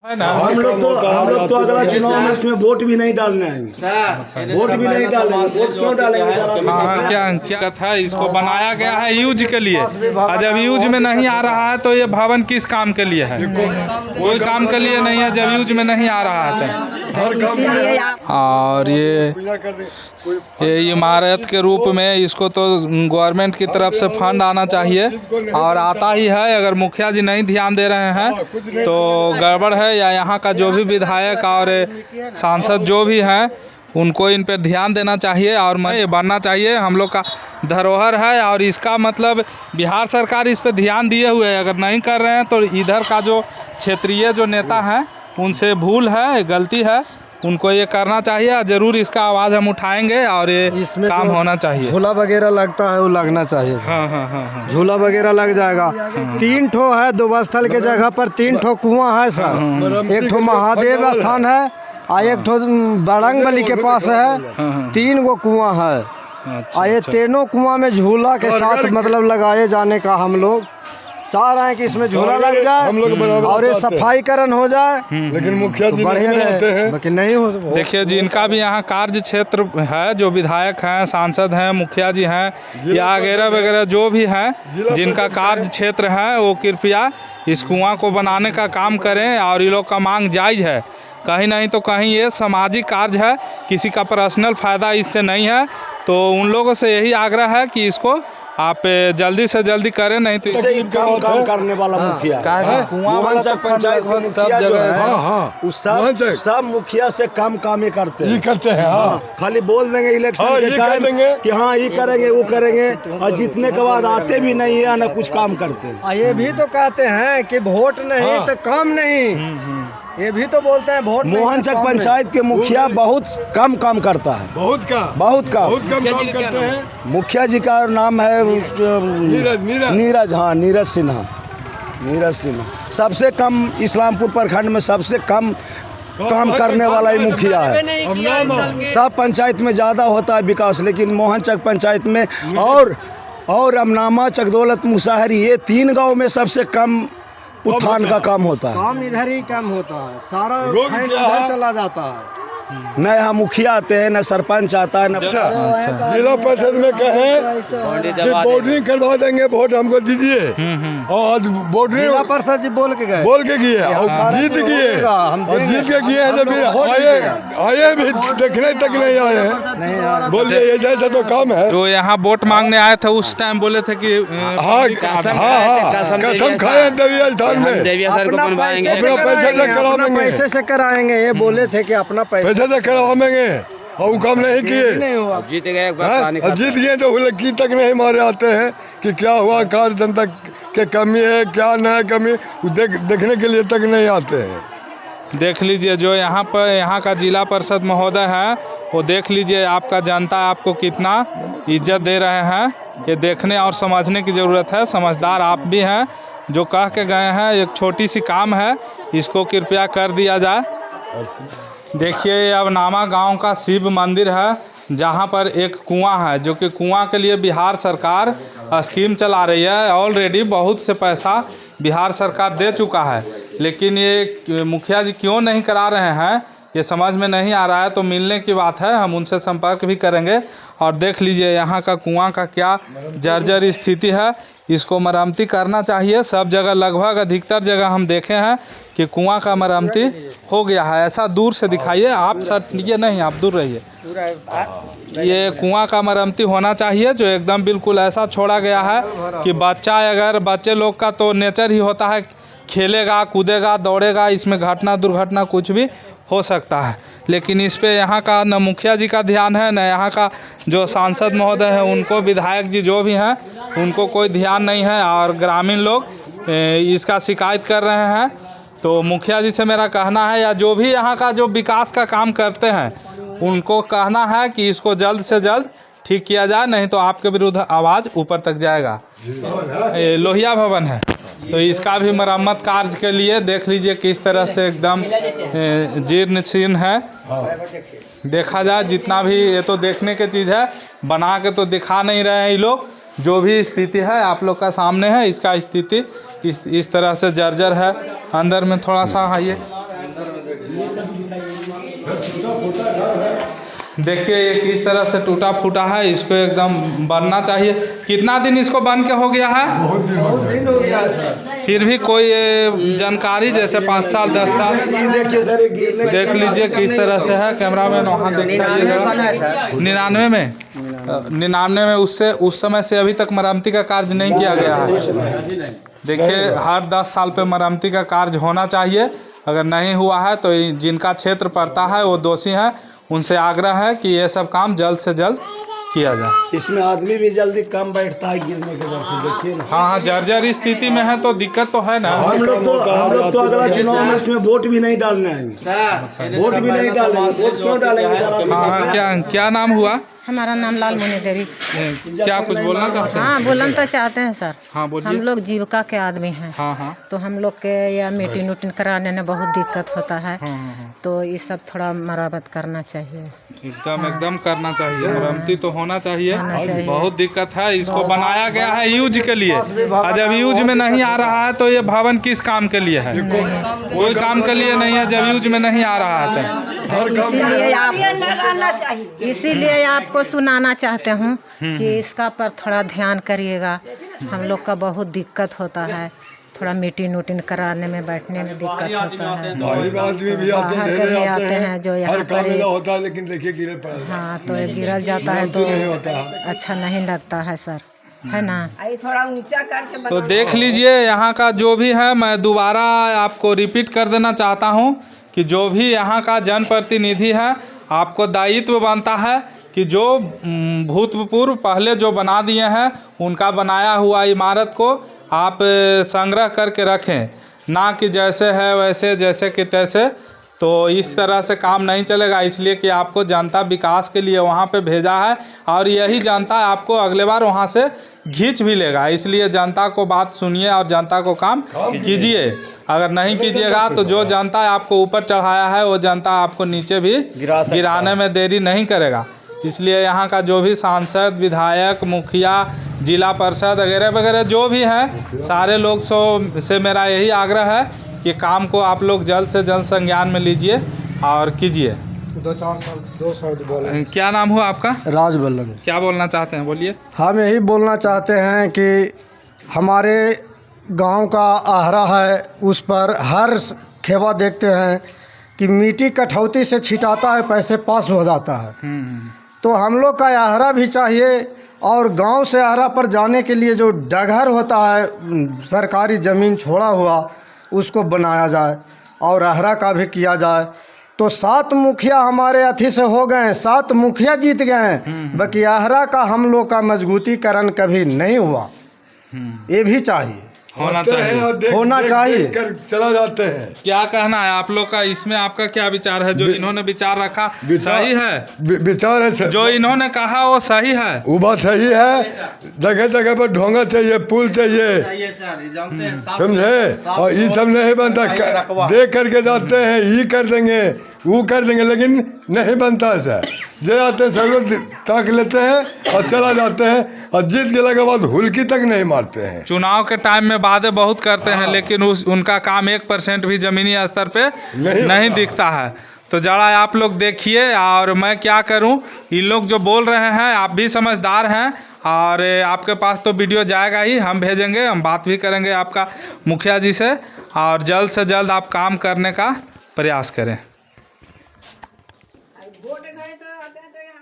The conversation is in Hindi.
है ना। हम लोग तो अगला चुनाव में इसमें वोट भी नहीं डालने आएंगे, वोट भी नहीं डालेंगे। वोट क्यों डालेंगे? हाँ, क्या था, इसको बनाया गया है यूज के लिए, और जब यूज में नहीं आ रहा है तो ये भवन किस काम के लिए है? कोई काम के लिए नहीं है जब यूज में नहीं आ रहा है। और ये इमारत के रूप में इसको तो गवर्नमेंट की तरफ से फंड आना चाहिए, और आता ही है। अगर मुखिया जी नहीं ध्यान दे रहे हैं तो गड़बड़ है, या यहाँ का जो भी विधायक और सांसद जो भी हैं उनको इन पर ध्यान देना चाहिए, और ये बनना चाहिए। हम लोग का धरोहर है, और इसका मतलब बिहार सरकार इस पर ध्यान दिए हुए है। अगर नहीं कर रहे हैं तो इधर का जो क्षेत्रीय जो नेता हैं उनसे भूल है, गलती है, उनको ये करना चाहिए। ज़रूर इसका आवाज़ हम उठाएंगे, और ये काम होना चाहिए। झूला वगैरह लगता है वो लगना चाहिए। हाँ। झूला वगैरह लग जाएगा। 3 ठो है, 2 स्थल के जगह पर 3 ठो कुआं है सर। एक ठो महादेव स्थान है, और एक ठो बड़ंग बली के पास है। 3 गो कुआं है, और ये तीनों कुआं में झूला के साथ मतलब लगाए जाने का हम लोग चाह रहे हैं कि इसमें झूला लग जाए, हम लोग और ये सफाईकरण हो जाए। लेकिन मुखिया जी बढ़िया हैं, लेकिन नहीं हो। देखिए जिनका भी यहाँ कार्य क्षेत्र है, जो विधायक हैं, सांसद हैं, मुखिया जी हैं, या वगैरह वगैरह जो भी हैं जिनका कार्य क्षेत्र है, वो कृपया इस कुआं को बनाने का काम करें। और ये लोग का मांग जायज़ है, कहीं नहीं तो कहीं ये सामाजिक कार्य है, किसी का पर्सनल फ़ायदा इससे नहीं है। तो उन लोगों से यही आग्रह है कि इसको आप जल्दी से जल्दी करें, नहीं तो काम करने वाला मुखिया मोहन चक पंचायत में मुखिया जो है सब मुखिया से काम ही करते हैं। खाली बोल देंगे इलेक्शन के टाइम कि हाँ ये करेंगे वो करेंगे, और जीतने के बाद आते भी नहीं है ना कुछ काम करते हैं। ये भी तो कहते हैं कि वोट नहीं तो काम नहीं, ये भी तो बोलते हैं वोट। मोहन चक पंचायत के मुखिया बहुत कम काम करता है, बहुत कम काम करते हैं। मुखिया जी का नाम है नीरज, हाँ नीरज सिन्हा। सबसे कम इस्लामपुर प्रखंड में सबसे कम काम करने वाला ही मुखिया है। सब पंचायत में ज़्यादा होता है विकास, लेकिन मोहन चक पंचायत में और अमनामा, चकदौलत, मुसाहरी, ये 3 गांव में सबसे कम उत्थान का काम होता है। काम इधर ही कम होता है, सारा इधर चला जाता है। न यहाँ मुखिया आते हैं, न सरपंच आता है, न जिला परिषद में कहें कि बोर्डिंग करवा देंगे, वोट हमको दीजिए, और आज बोर्डिंग जिला परिषद जी बोल के गए, और जीत गए, और जीत के गए हैं, तो आए भी देखने तक नहीं आए हैं। बोलिए ये जैसा तो काम है। तो यहाँ वोट मांगने आए थे, उस टाइम बोले थे कि कसम खाए देवी स्थान में अपना पैसे से कराएंगे। ये बोले थे कि अपना पैसे से करवाएंगे, और वो काम नहीं किए। जीत गए, जीत गए तो की तक नहीं मारे आते हैं कि क्या हुआ, कार्य जनता के कमी है क्या न कमी, देखने के लिए तक नहीं आते हैं। देख लीजिए जो यहाँ पर यहाँ का जिला परिषद महोदय है, वो देख लीजिए आपका जनता आपको कितना इज्जत दे रहे हैं। ये देखने और समझने की ज़रूरत है। समझदार आप भी हैं, जो कह के गए हैं। एक छोटी सी काम है, इसको कृपया कर दिया जाए। देखिए ये अवनामा गांव का शिव मंदिर है, जहां पर एक कुआं है, जो कि कुआं के लिए बिहार सरकार स्कीम चला रही है। ऑलरेडी बहुत से पैसा बिहार सरकार दे चुका है, लेकिन ये मुखिया जी क्यों नहीं करा रहे हैं ये समझ में नहीं आ रहा है। तो मिलने की बात है, हम उनसे संपर्क भी करेंगे। और देख लीजिए यहाँ का कुआं का क्या जर्जर स्थिति है, इसको मरम्मती करना चाहिए। सब जगह लगभग अधिकतर जगह हम देखे हैं कि कुआं का मरम्मती हो गया है। ऐसा दूर से दिखाइए आप, सर ये नहीं, आप दूर रहिए। ये कुआं का मरम्मती होना चाहिए, जो एकदम बिल्कुल ऐसा छोड़ा गया है कि बच्चे लोग का तो नेचर ही होता है, खेलेगा कूदेगा दौड़ेगा, इसमें घटना दुर्घटना कुछ भी हो सकता है। लेकिन इस पे यहाँ का न मुखिया जी का ध्यान है, न यहाँ का जो सांसद महोदय हैं उनको, विधायक जी जो भी हैं उनको कोई ध्यान नहीं है। और ग्रामीण लोग इसका शिकायत कर रहे हैं। तो मुखिया जी से मेरा कहना है, या जो भी यहाँ का जो विकास का काम करते हैं उनको कहना है कि इसको जल्द से जल्द ठीक किया जाए, नहीं तो आपके विरुद्ध आवाज़ ऊपर तक जाएगा। लोहिया भवन है, तो इसका भी मरम्मत कार्य के लिए देख लीजिए किस तरह से एकदम जीर्ण शीर्ण है। देखा जाए जितना भी, ये तो देखने की चीज़ है, बना के तो दिखा नहीं रहे हैं ये लोग। जो भी स्थिति है आप लोग का सामने है, इसका स्थिति इस तरह से जर्जर है। अंदर में थोड़ा सा आइए। देखिए ये किस तरह से टूटा फूटा है, इसको एकदम बनना चाहिए। कितना दिन इसको बन के हो गया है? बहुत दिन हो गया सर। फिर भी कोई जानकारी जैसे 5 साल 10 साल देख लीजिए किस तरह से है। कैमरामैन वहाँ देख लीजिएगा। 99 में उससे उस समय से अभी तक मरम्मती का कार्य नहीं किया गया है। देखिए हर 10 साल पे मरम्मती का कार्य होना चाहिए। अगर नहीं हुआ है तो जिनका क्षेत्र पड़ता है वो दोषी हैं, उनसे आग्रह है कि ये सब काम जल्द से जल्द किया जाए। इसमें आदमी भी जल्दी कम बैठता है गिरने के वजह से, देखिए ना। हाँ, जर्जर स्थिति में है तो दिक्कत तो है ना। हम लोग तो अगला चुनाव में इसमें वोट भी नहीं डालने आएंगे, वोट भी नहीं डालेंगे। वोट क्यों डालेंगे? हाँ, क्या नाम हुआ? हमारा नाम लालमुनि देवी। क्या कुछ बोलना चाहते हैं? हाँ, बोलना तो चाहते हैं सर। हाँ बोलिए। हम लोग जीविका के आदमी हैं। हाँ। तो हम लोग के या मीटिंग उटिंग कराने में बहुत दिक्कत होता है। हाँ। तो ये सब थोड़ा मरम्मत करना चाहिए। एकदम करना चाहिए। मरम्मती तो होना चाहिए। चाहिए। बहुत दिक्कत है। इसको बनाया गया है यूज के लिए, और जब यूज में नहीं आ रहा है तो ये भवन किस काम के लिए है? कोई काम के लिए नहीं है जब यूज में नहीं आ रहा है। इसीलिए आपको सुनाना चाहते हूँ कि इसका पर थोड़ा ध्यान करिएगा। हम लोग का बहुत दिक्कत होता है, थोड़ा मीटिंग उटिंग कराने में बैठने में दिक्कत होता है। आदमी भी बाहर के भी आते हैं जो यहाँ पर होता है, लेकिन देखिए गिरे पड़ा। हाँ, तो ये गिर जाता है तो अच्छा नहीं लगता है सर, है ना। थोड़ा ऊंचा करके तो देख लीजिए यहाँ का जो भी है, मैं दोबारा आपको रिपीट कर देना चाहता हूँ कि जो भी यहाँ का जनप्रतिनिधि है, आपको दायित्व बनता है कि जो भूतपूर्व पहले जो बना दिए हैं उनका बनाया हुआ इमारत को आप संग्रह करके रखें, ना कि जैसे है वैसे जैसे कि तैसे। तो इस तरह से काम नहीं चलेगा, इसलिए कि आपको जनता विकास के लिए वहाँ पे भेजा है, और यही जनता आपको अगले बार वहाँ से खींच भी लेगा। इसलिए जनता को बात सुनिए और जनता को काम कीजिए। अगर नहीं कीजिएगा तो जो जनता आपको ऊपर चढ़ाया है वो जनता आपको नीचे भी गिराने में देरी नहीं करेगा। इसलिए यहाँ का जो भी सांसद, विधायक, मुखिया, जिला परिषद वगैरह वगैरह जो भी हैं, सारे लोग से मेरा यही आग्रह है कि काम को आप लोग जल्द से जल्द संज्ञान में लीजिए और कीजिए। 2 शब्द बोले। क्या नाम हुआ आपका? राज बल्लभ। क्या बोलना चाहते हैं, बोलिए। हम यही बोलना चाहते हैं कि हमारे गांव का आहरा है, उस पर हर खेवा देखते हैं कि मिट्टी कठौती से छिटाता है, पैसे पास हो जाता है। तो हम लोग का आहरा भी चाहिए, और गांव से आहरा पर जाने के लिए जो डगर होता है, सरकारी ज़मीन छोड़ा हुआ, उसको बनाया जाए और आहरा का भी किया जाए। तो 7 मुखिया हमारे अथी से हो गए हैं, 7 मुखिया जीत गए हैं, बाकी आहरा का हम लोग का मजबूतीकरण कभी नहीं हुआ। ये भी चाहिए, होना चाहिए, होना चाहिए। चला जाते हैं। क्या कहना है आप लोग का इसमें? आपका क्या विचार है? जो इन्होंने विचार रखा सही है? विचार है जो इन्होंने कहा वो सही है? वो बात सही है। जगह जगह पर ढोंगा चाहिए, पुल चाहिए, समझे। और ये सब नहीं बनता, देख करके जाते हैं, ये कर देंगे वो कर देंगे, लेकिन नहीं बनता सर। जे आते हैं सब लोग ताक लेते हैं और चला जाते हैं, और जीत गए के बाद हुल्की तक नहीं मारते हैं। चुनाव के टाइम में वादे बहुत करते हैं, लेकिन उनका काम 1% भी ज़मीनी स्तर पे नहीं दिखता है। तो जरा आप लोग देखिए, और मैं क्या करूं, इन लोग जो बोल रहे हैं, आप भी समझदार हैं, और आपके पास तो वीडियो जाएगा ही, हम भेजेंगे, हम बात भी करेंगे आपका मुखिया जी से, और जल्द से जल्द आप काम करने का प्रयास करें। वोट गए तो यहाँ